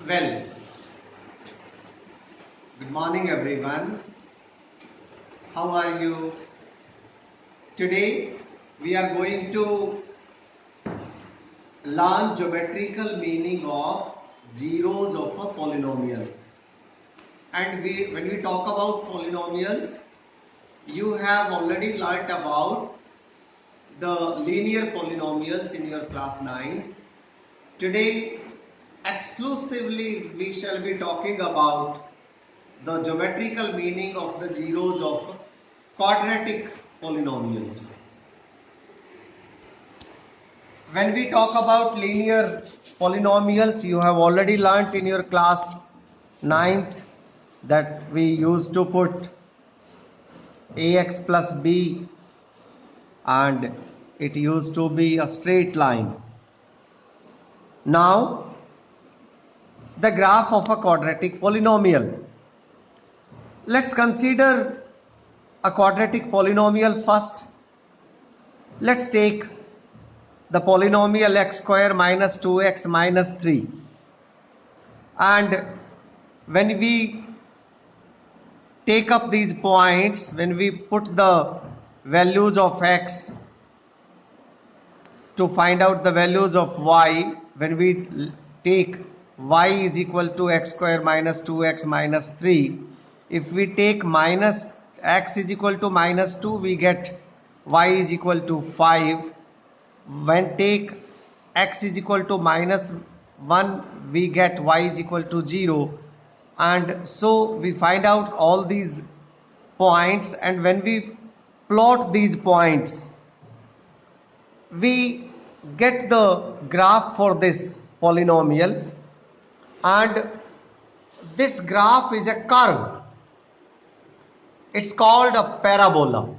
Well, good morning everyone. How are you? Today we are going to learn geometrical meaning of zeros of a polynomial. And when we talk about polynomials, you have already learnt about the linear polynomials in your class 9. Today exclusively we shall be talking about the geometrical meaning of the zeros of quadratic polynomials. When we talk about linear polynomials, you have already learnt in your class 9th that we used to put ax plus b and it used to be a straight line. Now the graph of a quadratic polynomial. Let's consider a quadratic polynomial first. Let's take the polynomial x square minus 2x minus 3, and when we take up these points, when we put the values of x to find out the values of y, when we take y is equal to x square minus 2x minus 3, if we take minus x is equal to minus 2, we get y is equal to 5. When take x is equal to minus 1, we get y is equal to 0, and so we find out all these points, and when we plot these points, we get the graph for this polynomial, and this graph is a curve. It's called a parabola.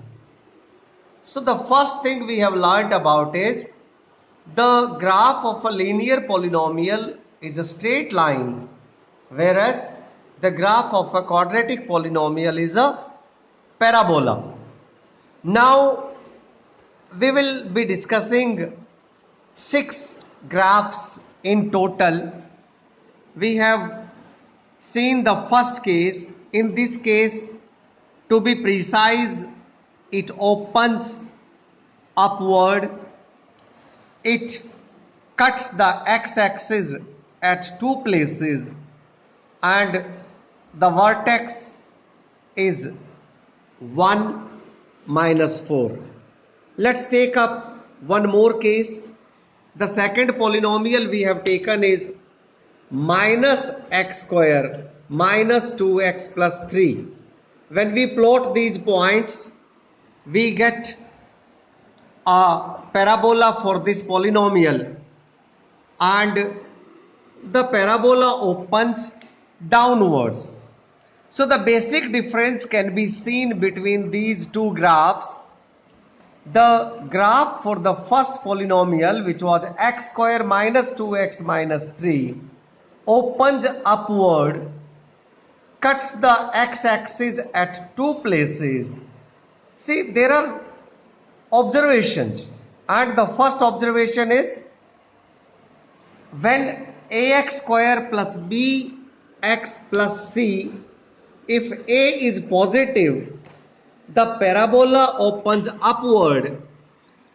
So the first thing we have learned about is the graph of a linear polynomial is a straight line, whereas the graph of a quadratic polynomial is a parabola. Now we will be discussing 6 graphs in total. We have seen the first case. In this case, to be precise, it opens upward. It cuts the x-axis at 2 places, and the vertex is 1 minus 4. Let's take up one more case. The second polynomial we have taken is minus x square minus 2x plus 3. When we plot these points, we get a parabola for this polynomial, and the parabola opens downwards. So the basic difference can be seen between these two graphs. The graph for the first polynomial, which was x square minus 2x minus 3, opens upward, cuts the x-axis at 2 places. See, there are observations, and the first observation is when ax square plus bx plus c, if a is positive, the parabola opens upward,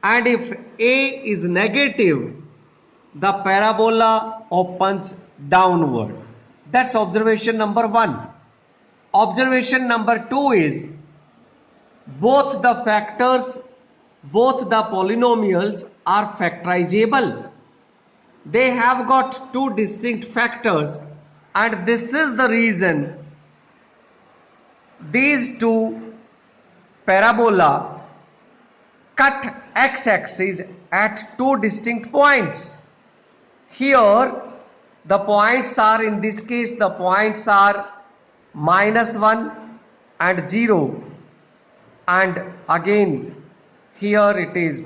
and if a is negative, the parabola opens downward. That's observation number 1. Observation number 2 is both the factors, both the polynomials are factorizable. They have got 2 distinct factors, and this is the reason these 2 parabola cut x-axis at 2 distinct points. Here the points are, in this case the points are minus 1 and 0, and again here it is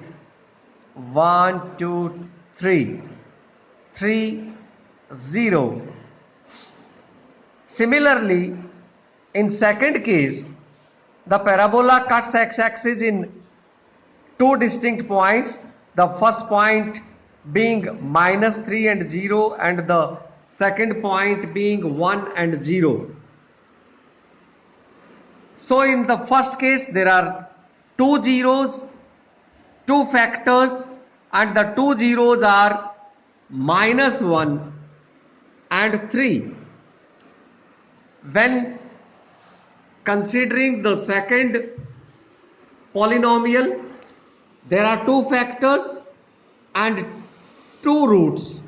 1 2 3 3 0. Similarly, in second case, the parabola cuts x-axis in 2 distinct points, the first point being minus 3 and 0, and the second point being 1 and 0. So in the first case there are two zeros, two factors, and the two zeros are -1 and 3. When considering the second polynomial, there are two factors and two roots,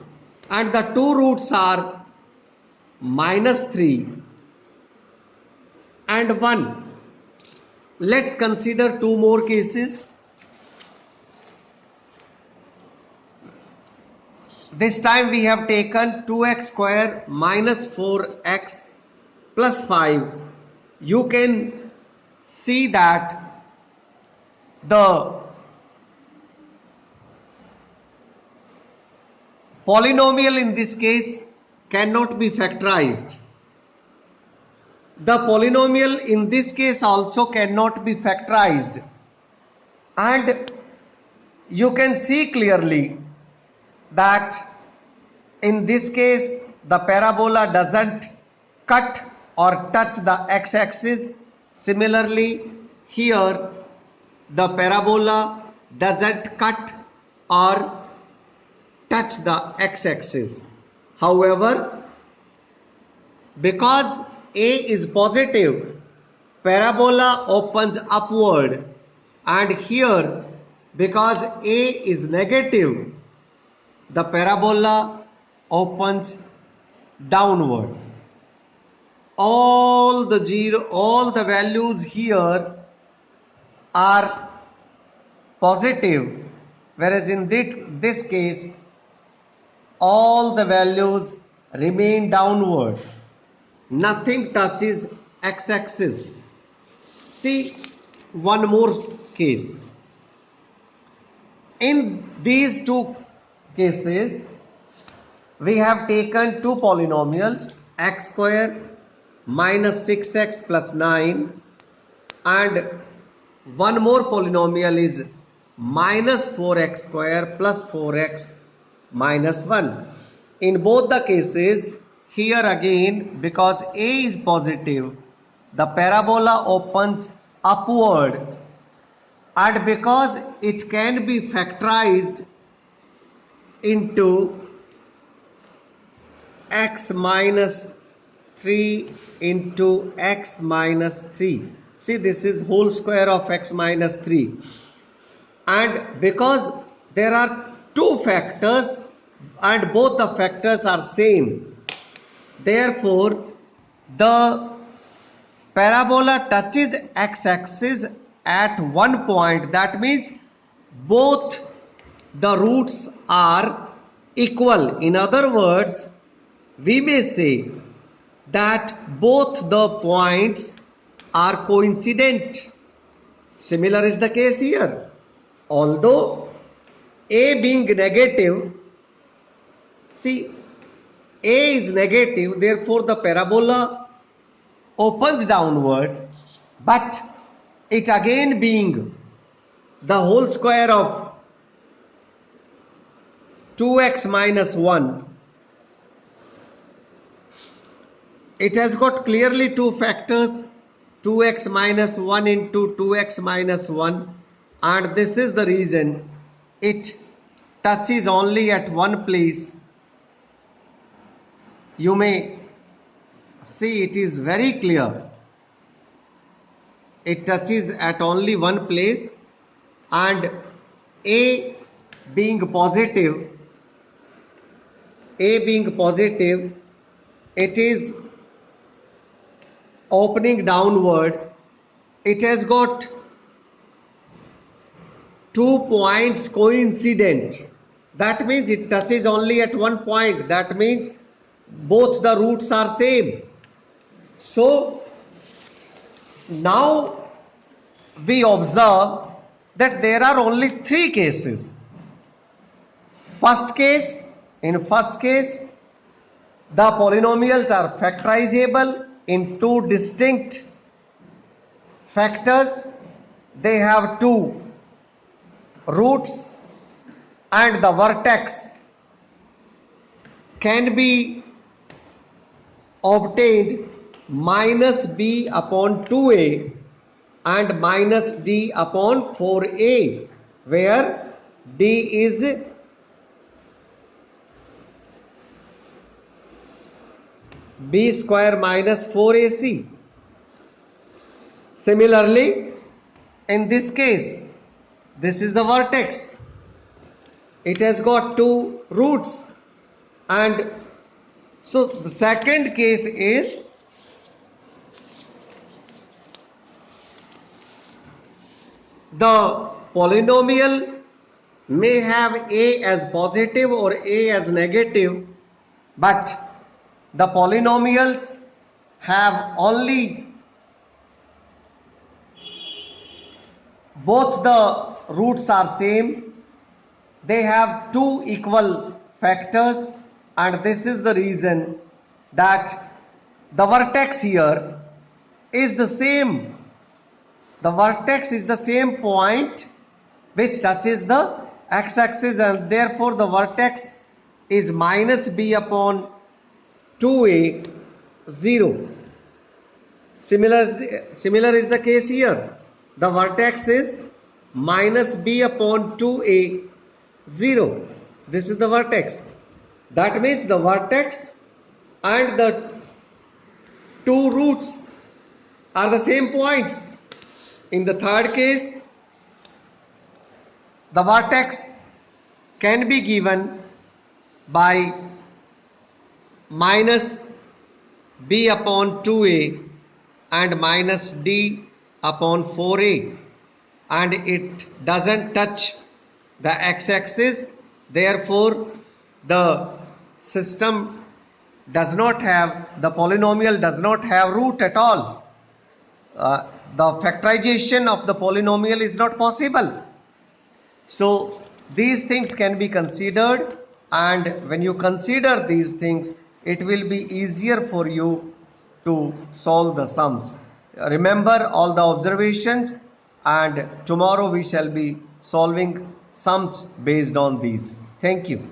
and the two roots are -3 and 1. Let's consider two more cases. This time we have taken 2x square minus 4x plus 5. You can see that the polynomial in this case cannot be factorized. The polynomial in this case also cannot be factorized, and you can see clearly that in this case the parabola doesn't cut or touch the x-axis. Similarly, here the parabola doesn't cut or touch the x-axis. However, because A is positive, parabola opens upward, and here because A is negative, the parabola opens downward. All the values here are positive, whereas in this case all the values remain downward. Nothing touches x-axis. See one more case. In these two cases, we have taken two polynomials, x square minus 6x plus 9, and one more polynomial is minus 4x square plus 4x minus 1. In both the cases, here again, because A is positive, the parabola opens upward, and because it can be factorized into x minus 3 into x minus 3. See, this is whole square of x minus 3. And because there are two factors and both the factors are same, therefore the parabola touches x-axis at one point. That means both the roots are equal. In other words, we may say that both the points are coincident. Similar is the case here. Although A being negative, see, A is negative, therefore the parabola opens downward, but it again being the whole square of 2x minus 1, it has got clearly two factors, 2x minus 1 into 2x minus 1, and this is the reason it touches only at one place. You may see it is very clear. It touches at only one place, and A being positive, it is opening downward. It has got two points coincident. That means it touches only at one point. That means both the roots are same. So now we observe that there are only three cases. In first case, the polynomials are factorizable in two distinct factors. They have two roots, and the vertex can be obtained minus b upon 2a and minus d upon 4a, where d is b square minus 4ac. Similarly, in this case, this is the vertex. It has got two roots, and so the second case is the polynomial may have a as positive or a as negative, but the polynomials have only both the roots are same, they have two equal factors, and this is the reason that the vertex here is the same. The vertex is the same point which touches the x-axis, and therefore the vertex is minus b upon 2a 0. Similar is the case here. The vertex is minus b upon 2a 0. This is the vertex. That means the vertex and the two roots are the same points. In the third case, the vertex can be given by minus b upon 2a and minus d upon 4a, and it doesn't touch the x-axis, therefore the system does not have, the polynomial does not have root at all. The factorization of the polynomial is not possible. So these things can be considered, and when you consider these things, it will be easier for you to solve the sums. Remember all the observations, and tomorrow we shall be solving sums based on these. Thank you.